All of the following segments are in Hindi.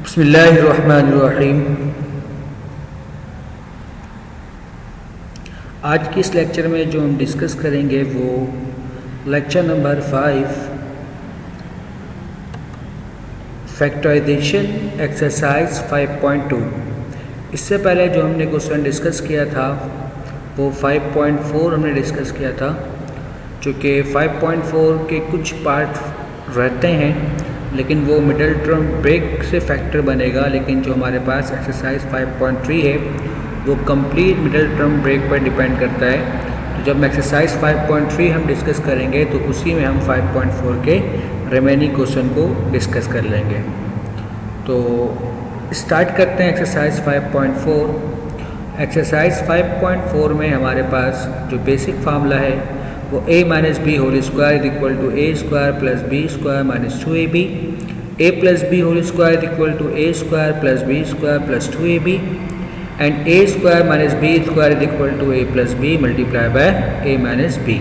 बिस्मिल्लाहिर्रहमानिर्रहीम। आज के इस लेक्चर में जो हम डिस्कस करेंगे वो लेक्चर नंबर 5 फैक्टराइजेशन एक्सरसाइज 5.2। इससे पहले जो हमने क्वेश्चन डिस्कस किया था वो 5.4 हमने डिस्कस किया था, चूँकि 5.4 के कुछ पार्ट रहते हैं लेकिन वो मिडिल टर्म ब्रेक से फैक्टर बनेगा, लेकिन जो हमारे पास एक्सरसाइज 5.3 है वो कंप्लीट मिडिल टर्म ब्रेक पर डिपेंड करता है। तो जब एक्सरसाइज 5.3 हम डिस्कस करेंगे तो उसी में हम 5.4 के रिमेनिंग क्वेश्चन को डिस्कस कर लेंगे। तो स्टार्ट करते हैं एक्सरसाइज 5.4। एक्सरसाइज 5.4 में हमारे पास जो बेसिक फार्मूला है वो a minus B whole square is equal to A square plus B square minus 2ab, a plus B whole square is equal to A square plus B square plus 2ab and a square minus B square is equal to a plus B multiply by a minus B.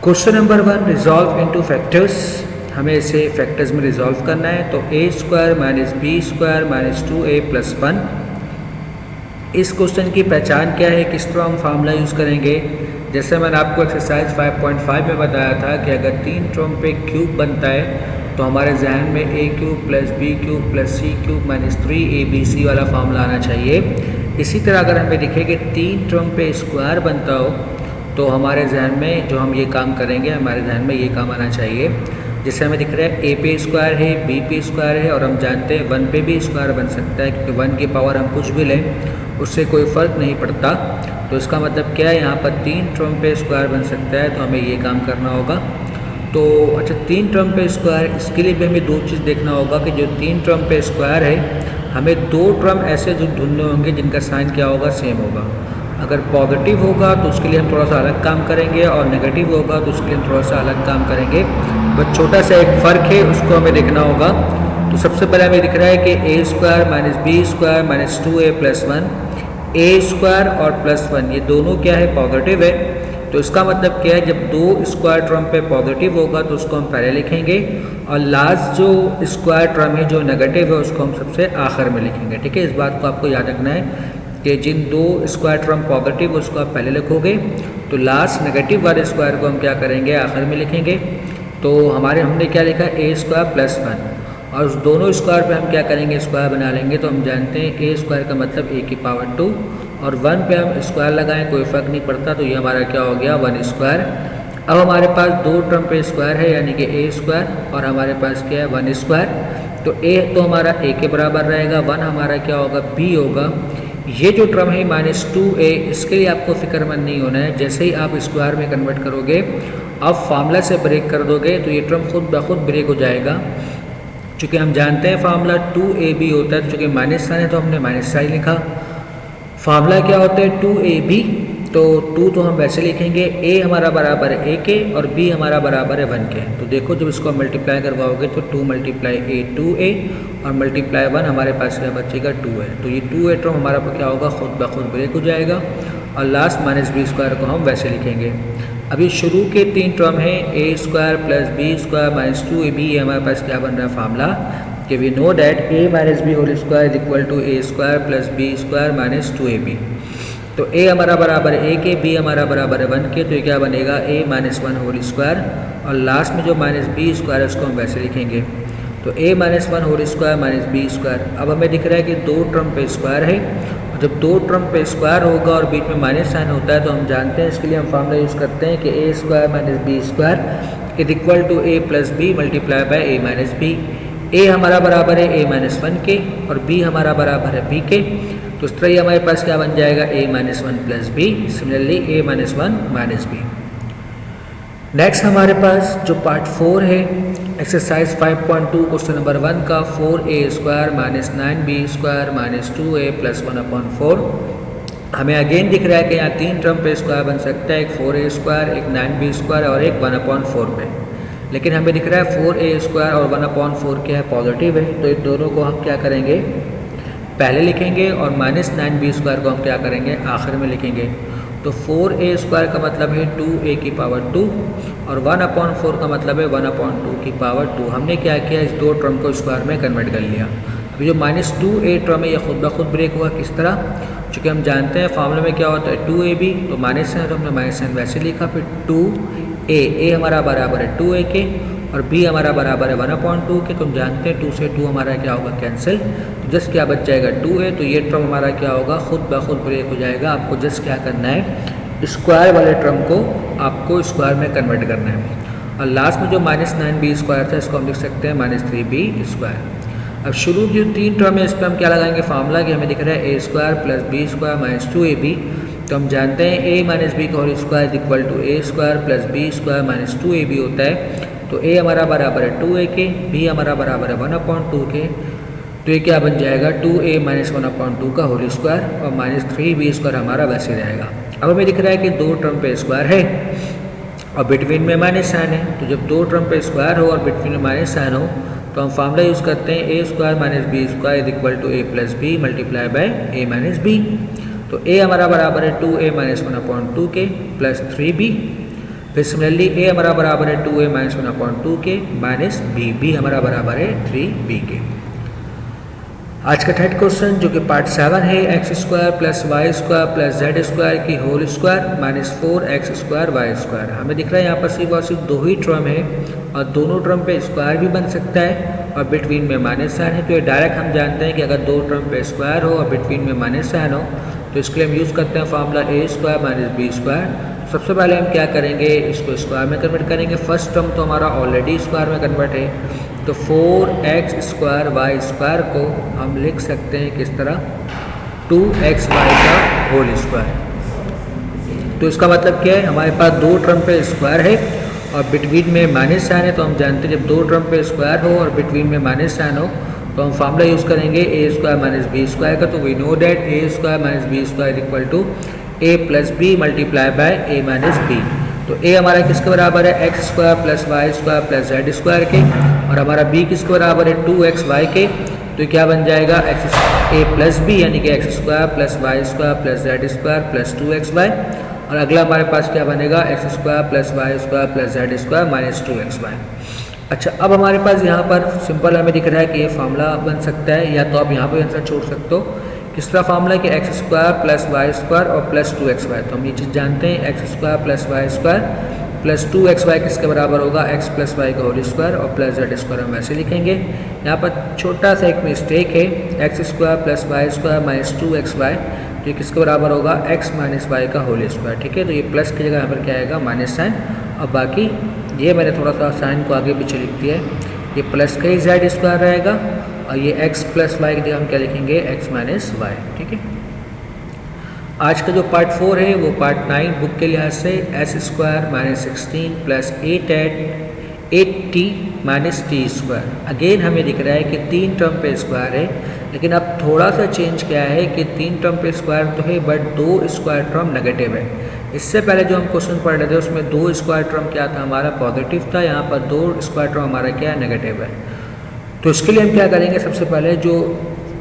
Question number 1, resolve into factors. हमें इसे फैक्टर्स में रिजॉल्व करना है। तो a square minus B square minus 2a plus 1। इस क्वेश्चन की पहचान क्या है, किस तरह हम फार्मूला यूज़ करेंगे। जैसे मैंने आपको एक्सरसाइज 5.5 में बताया था कि अगर 3 टर्म पे क्यूब बनता है तो हमारे जहन में a cube plus B cube plus C cube minus 3abc वाला फार्मूला आना चाहिए। इसी तरह अगर हमें दिखे कि 3 टर्म पे स्क्वायर बनता हो तो हमारे जहन में जो हम ये काम करेंगे, हमारे जहन में ये काम आना चाहिए। जैसे हमें दिख रहा है a पे स्क्वायर है, b पे स्क्वायर है और हम जानते हैं 1 पे भी स्क्वायर बन सकता है, क्योंकि 1 की पावर हम कुछ भी लें उससे कोई फ़र्क नहीं पड़ता। तो इसका मतलब क्या है, यहाँ पर 3 टर्म पे स्क्वायर बन सकता है, तो हमें ये काम करना होगा। तो अच्छा, 3 टर्म पे स्क्वायर, इसके लिए भी हमें दो चीज़ देखना होगा कि जो 3 टर्म पे स्क्वायर है हमें 2 टर्म ऐसे जो ढूंढने होंगे जिनका साइन क्या होगा, सेम होगा। अगर पॉजिटिव होगा तो उसके लिए हम थोड़ा सा अलग काम करेंगे और नेगेटिव होगा तो उसके लिए हम थोड़ा सा अलग काम करेंगे। बस छोटा सा एक फ़र्क है, उसको हमें देखना होगा। तो सबसे पहले हमें दिख रहा है कि a square minus B square minus 2a plus 1, a square और प्लस 1 ये दोनों क्या है, पॉजिटिव है। तो इसका मतलब क्या है, जब 2 स्क्वायर टर्म पे पॉजिटिव होगा तो उसको हम पहले लिखेंगे और लास्ट जो स्क्वायर टर्म है जो नेगेटिव है उसको हम सबसे आखिर में लिखेंगे। ठीक है, इस बात को आपको याद रखना है कि जिन 2 स्क्वायर टर्म पॉजिटिव उसको आप पहले लिखोगे तो लास्ट नेगेटिव वाले स्क्वायर को हम क्या करेंगे, आखिर में लिखेंगे। तो हमने क्या लिखा, a स्क्वायर प्लस 1 और उस दोनों स्क्वायर पे हम क्या करेंगे, स्क्वायर बना लेंगे। तो हम जानते हैं a स्क्वायर का मतलब a की पावर 2 और 1 पे हम स्क्वायर लगाएं कोई फ़र्क नहीं पड़ता, तो ये हमारा क्या हो गया, 1 स्क्वायर। अब हमारे पास 2 टर्म पे स्क्वायर है यानी कि a स्क्वायर और हमारे पास क्या है, 1 स्क्वायर। तो a तो हमारा a के बराबर रहेगा, 1 हमारा क्या होगा, b होगा। ये जो टर्म है माइनस 2a, इसके लिए आपको फिक्रमंद नहीं होना है। जैसे ही आप स्क्वायर में कन्वर्ट करोगे, आप फार्मूला से ब्रेक कर दोगे तो ये टर्म खुद ब खुद ब्रेक हो जाएगा। चूँकि हम जानते हैं फार्मूला 2ab होता है, चूँकि माइनस साइन है तो हमने माइनस साइन लिखा। फार्मूला क्या होता है, 2ab। तो 2 तो हम वैसे लिखेंगे, a हमारा बराबर है a के और b हमारा बराबर है 1 के। तो देखो जब इसको मल्टीप्लाई करवाओगे तो 2 मल्टीप्लाई a 2a और मल्टीप्लाई 1 हमारे पास क्या बचेगा, 2 है। तो ये 2a टर्म हमारा क्या होगा, खुद ब खुद ब्रेक हो जाएगा और लास्ट माइनस बी स्क्वायर को हम वैसे लिखेंगे। अभी शुरू के 3 टर्म हैं a square plus B square minus 2ab। ये हमारे पास क्या बन रहा है फार्मूला कि we know that a minus B whole square is equal to a square plus B square minus 2ab। तो a हमारा बराबर है a के, b हमारा बराबर है 1 के, तो ये क्या बनेगा, a माइनस 1 होल स्क्वायर और लास्ट में जो माइनस बी स्क्वायर है उसको हम वैसे लिखेंगे। तो a minus 1 whole square minus B square. अब हमें दिख रहा है कि 2 टर्म पे स्क्वायर है और जब 2 टर्म पे स्क्वायर होगा और बीच में माइनस साइन होता है तो हम जानते हैं, इसके लिए हम फार्मूला यूज़ करते हैं कि a square minus B square is equal to a plus B multiply by a minus B. a हमारा बराबर है a माइनस 1 के और b हमारा बराबर है b के। तो इस तरह हमारे पास क्या बन जाएगा, a minus 1 plus B, similarly a minus 1 minus B. Next हमारे पास जो पार्ट 4 है एक्सरसाइज 5.2 क्वेश्चन नंबर 1 का, 4a square minus 9b square minus 2a plus 1/4। हमें अगेन दिख रहा है कि यहाँ 3 टर्म पे स्क्वायर बन सकता है, एक 4a स्क्वायर, एक 9b स्क्वायर और एक 1/4 पे। लेकिन हमें दिख रहा है 4a स्क्वायर और 1/4 क्या है, पॉजिटिव है। तो इन दोनों को हम क्या करेंगे, पहले लिखेंगे और माइनस 9b स्क्वायर को हम क्या करेंगे, आखिर में लिखेंगे। तो 4a स्क्वायर का मतलब है 2a की पावर 2 और 1/4 का मतलब है 1/2 की पावर 2। हमने क्या किया, इस 2 टर्म को स्क्वायर में कन्वर्ट कर लिया। अभी जो -2a टर्म है ये खुद ब खुद ब्रेक हुआ। किस तरह? चूँकि हम जानते हैं फार्मूले में क्या होता है 2ab, तो माइनस साइन तो हमने माइनस साइन वैसे लिखा, फिर 2a हमारा बराबर है 2a के और b हमारा बराबर है 1/2 के। तो हम जानते हैं 2 से 2 हमारा क्या होगा कैंसिल, तो जस्ट क्या बच जाएगा 2a। तो ये टर्म हमारा क्या होगा खुद ब खुद ब्रेक हो जाएगा। आपको जस्ट क्या करना है, स्क्वायर वाले टर्म को आपको स्क्वायर में कन्वर्ट करना है। और लास्ट में जो -9b² था इसको हम लिख सकते हैं -3b²। अब शुरू जो 3 टर्म है इस पर हम क्या लगाएंगे फार्मूला कि हमें दिख रहा है a² + b² - 2ab। तो हम जानते हैं a - b का whole square equal to a² + b² - 2ab होता है। तो a हमारा बराबर है 2a के, b हमारा बराबर है 1/2 के। तो ये क्या बन जाएगा 2a - 1/2 का होल स्क्वायर और -3b² हमारा वैसे रहेगा। अब हमें दिख रहा है कि 2 टर्म पे स्क्वायर है और बिटवीन में माइनस साइन है। तो जब 2 टर्म पे स्क्वायर हो और बिटवीन में माइनस साइन हो तो हम फार्मूला यूज़ करते हैं a² - b² equal to a + b multiply by a - b। तो a हमारा बराबर है 2a - 1/2 के प्लस 3b। फिर सिमिलरली a हमारा बराबर है 2a - 1/2 के माइनस b हमारा बराबर है 3b के। आज का थर्ड क्वेश्चन जो कि पार्ट 7 है, x² + y² + z² की होल स्क्वायर -4x² y²। हमें दिख रहा है यहाँ पर सिर्फ और सिर्फ 2 ही टर्म है और दोनों टर्म पे स्क्वायर भी बन सकता है और बिटवीन में माइनस साइन है। तो ये डायरेक्ट हम जानते हैं कि अगर 2 टर्म पे स्क्वायर हो और बिटवीन में माइनस साइन हो तो इसके लिए हम यूज़ करते हैं फार्मूला a² - b²। सबसे पहले हम क्या करेंगे, इसको स्क्वायर में कन्वर्ट करेंगे। फर्स्ट टर्म तो हमारा ऑलरेडी स्क्वायर में कन्वर्ट है, तो 4x² y² को हम लिख सकते हैं किस तरह 2xy का होल स्क्वायर। तो इसका मतलब क्या है, हमारे पास 2 टर्म पे स्क्वायर है और बिटवीन में माइनस साइन है। तो हम जानते हैं जब 2 टर्म पे स्क्वायर हो और बिटवीन में माइनस साइन हो तो हम फार्मूला यूज़ करेंगे a² - b² का। तो we know that a² - b² equal to a + b multiply by a - b। तो a हमारा किसके बराबर है x² + y² + z² के और हमारा b किसके बराबर है 2xy के। तो क्या बन जाएगा a + b यानी कि x² + y² + z² + 2xy। और अगला हमारे पास क्या बनेगा x² + y² + z² - 2xy। अच्छा, अब हमारे पास यहाँ पर सिंपल हमें दिख रहा है कि ये फार्मूला बन सकता है या तो आप यहाँ पर आंसर छोड़ सकते हो। किस तरह फार्मूला कि x² + y² और प्लस 2xy। तो हम ये चीज़ जानते हैं x² + y² प्लस 2xy किसके बराबर होगा x + y का होल स्क्वायर और प्लस z² हम ऐसे लिखेंगे। यहाँ पर छोटा सा एक मिस्टेक है, x² + y² - 2xy तो ये किसके बराबर होगा x - y का होल स्क्वायर। ठीक है, तो ये प्लस की जगह यहाँ पर क्या आएगा माइनस साइन। और बाकी ये मैंने थोड़ा सा साइन को आगे पीछे लिख दिया है, ये प्लस का ही z² रहेगा और ये x + y की जगह हम क्या लिखेंगे x - y। ठीक है, आज का जो पार्ट 4 है वो पार्ट 9 बुक के लिहाज से s² - 16 + 8t - t²। अगेन हमें दिख रहा है कि 3 टर्म पे स्क्वायर है, लेकिन अब थोड़ा सा चेंज क्या है कि 3 टर्म पे स्क्वायर तो है बट 2 स्क्वायर टर्म नेगेटिव है। इससे पहले जो हम क्वेश्चन पढ़ रहे थे उसमें 2 स्क्वायर टर्म क्या था हमारा पॉजिटिव था, यहाँ पर 2 स्क्वायर टर्म हमारा क्या है नेगेटिव है। तो इसके लिए हम क्या करेंगे, सबसे पहले जो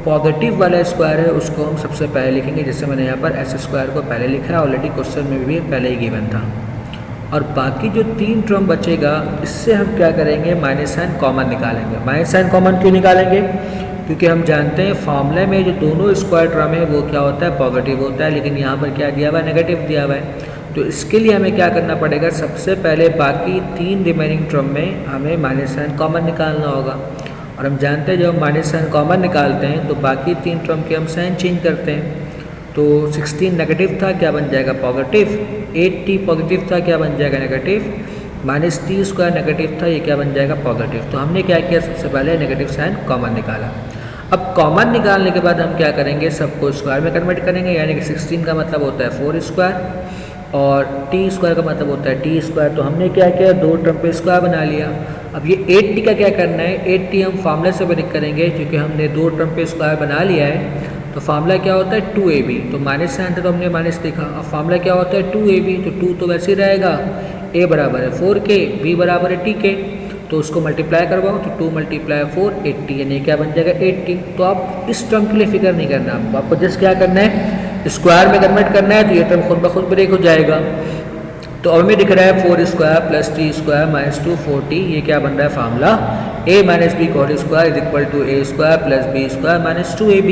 पॉजिटिव वाला स्क्वायर है उसको हम सबसे पहले लिखेंगे। जैसे मैंने यहाँ पर s² को पहले लिखा है, ऑलरेडी क्वेश्चन में भी पहले ही गिवन था। और बाकी जो 3 टर्म बचेगा इससे हम क्या करेंगे माइनस साइन कॉमन निकालेंगे। माइनस साइन कॉमन क्यों निकालेंगे, क्योंकि हम जानते हैं फॉर्मूले में जो दोनों स्क्वायर टर्म है वो क्या होता है पॉजिटिव होता है, लेकिन यहाँ पर क्या दिया हुआ है नेगेटिव दिया हुआ है। तो इसके लिए हमें क्या करना पड़ेगा, सबसे पहले बाकी 3 रिमेनिंग टर्म में हमें माइनस साइन कॉमन निकालना होगा। और हम जानते हैं जब हम माइनस साइन कॉमन निकालते हैं तो बाकी 3 टर्म के हम साइन चेंज करते हैं। तो 16 नेगेटिव था, क्या बन जाएगा पॉजिटिव। 8t पॉजिटिव था, क्या बन जाएगा नेगेटिव। -t² नेगेटिव था, ये क्या बन जाएगा पॉजिटिव। तो हमने क्या किया, सबसे पहले नेगेटिव साइन कॉमन निकाला। अब कॉमन निकालने के बाद हम क्या करेंगे, सबको स्क्वायर में कन्वर्ट करेंगे। यानी कि 16 का मतलब होता है 4² और t² का मतलब होता है t²। तो हमने क्या किया, 2 टर्म पे स्क्वायर बना लिया। अब ये 8t का क्या करना है, 8t हम फार्मूले से ब्रेक करेंगे क्योंकि हमने 2 टर्म पे स्क्वायर बना लिया है। तो फार्मूला क्या होता है 2ab, तो माइनस साइन था तो हमने माइनस लिखा। अब फार्मूला क्या होता है 2ab, तो 2 तो वैसे ही रहेगा, a बराबर है 4k, b बराबर है tk। तो उसको मल्टीप्लाई करवाओ तो 2 × 4 80, यानी क्या बन जाएगा 80। तो आप इस टर्म के लिए फिक्र नहीं करना, आपको जस्ट क्या करना है स्क्वायर में कन्वर्ट करना है। तो ये टर्म खुद ब खुद ब्रेक हो जाएगा। तो अब हमें दिख रहा है 4 square plus T square minus 240, ये क्या बन रहा है formula a minus B whole square is equal to A square plus B square minus 2ab।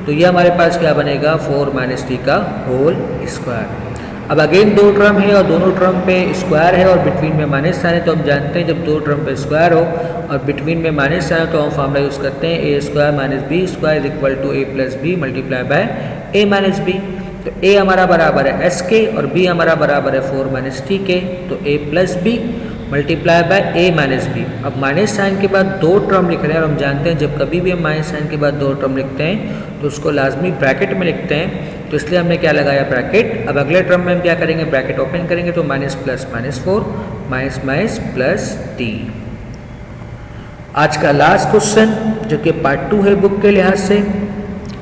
तो ये हमारे पास क्या बनेगा 4 माइनस टी का होल स्क्वायर। अब अगेन दो टर्म है और दोनों टर्म पे स्क्वायर है और बिटवीन में माइनस साइन है, तो हम जानते हैं जब दो टर्म पे स्क्वायर हो और बिटवीन में माइनस साइन हो तो हम फार्मूला यूज़ करते हैं a square minus B square is equal to a plus B multiply by A minus b. तो a हमारा बराबर है s के और b हमारा बराबर है 4 माइनस टी के, तो a plus B multiply by a minus B. अब माइनस साइन के बाद दो टर्म लिख रहे हैं और हम जानते हैं जब कभी भी हम माइनस साइन के बाद दो टर्म लिखते हैं तो उसको लाजमी ब्रैकेट में लिखते हैं, तो इसलिए हमने क्या लगाया ब्रैकेट। अब अगले टर्म में हम क्या करेंगे ब्रैकेट ओपन करेंगे तो minus plus minus 4 minus minus plus T. आज का लास्ट क्वेश्चन जो कि पार्ट 2 है बुक के लिहाज से,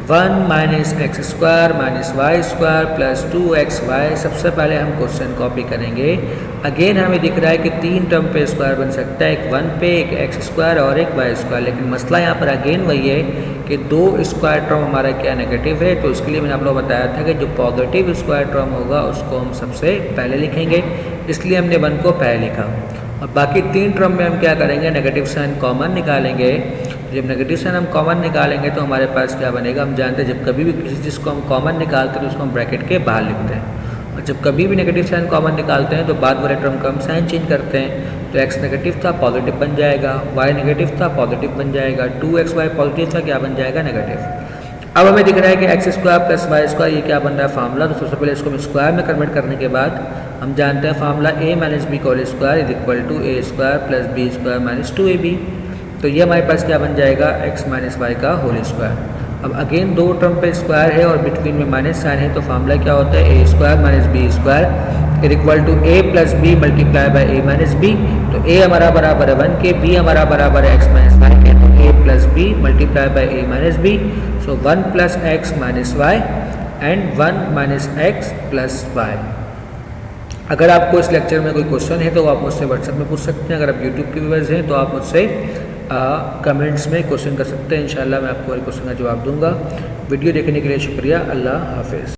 1 minus X square minus Y square plus 2xy। सबसे पहले हम क्वेश्चन कॉपी करेंगे। अगेन हमें दिख रहा है कि तीन टर्म पे स्क्वायर बन सकता है, एक 1 पे, एक एक्स स्क्वायर और एक वाई स्क्वायर। लेकिन मसला यहाँ पर अगेन वही है कि दो स्क्वायर टर्म हमारा क्या नेगेटिव है, तो इसके लिए मैंने आप लोगों को बताया था कि जो पॉजिटिव स्क्वायर टर्म होगा उसको हम सबसे पहले लिखेंगे, इसलिए हमने 1 को पहले लिखा। और बाकी तीन टर्म में हम क्या करेंगे नेगेटिव साइन कॉमन निकालेंगे। जब नेगेटिव साइन हम कॉमन निकालेंगे तो हमारे पास क्या बनेगा, हम जानते हैं जब कभी भी किसी चीज़ को हम कॉमन निकालते हैं तो उसको हम ब्रैकेट के बाहर लिखते हैं, और जब कभी भी नेगेटिव साइन कॉमन निकालते हैं तो बाद वाले टर्म का हम साइन चेंज करते हैं। तो x नेगेटिव था पॉजिटिव बन जाएगा, y नेगेटिव था पॉजिटिव बन जाएगा, 2xy पॉजिटिव था क्या बन जाएगा नेगेटिव। अब हमें दिख रहा है कि X square plus Y square ये क्या बन रहा है फार्मूला। तो सबसे पहले इसको हम स्क्वायर में कन्वर्ट करने के बाद हम जानते हैं formula a minus B whole square is equal to A square plus B square minus 2ab। तो ये हमारे पास क्या बन जाएगा x माइनस वाई का होल स्क्वायर। अब अगेन दो टर्म पे स्क्वायर है और बिटवीन में माइनस साइन है, तो फार्मूला क्या होता है a square minus B square is equal to a plus B multiply by A minus b. तो a हमारा बराबर है 1 के, b हमारा बराबर है x माइनस वाई के, तो a plus B multiply by A minus B. So 1 plus X minus Y and 1 minus X plus Y. अगर आपको इस लेक्चर में कोई क्वेश्चन है तो आप मुझसे व्हाट्सएप में पूछ सकते हैं। अगर आप यूट्यूब के व्यूअर्स हैं तो आप मुझसे कमेंट्स में क्वेश्चन कर सकते हैं। इंशाल्लाह मैं आपको हर क्वेश्चन का जवाब दूंगा। वीडियो देखने के लिए शुक्रिया। अल्लाह हाफिज़।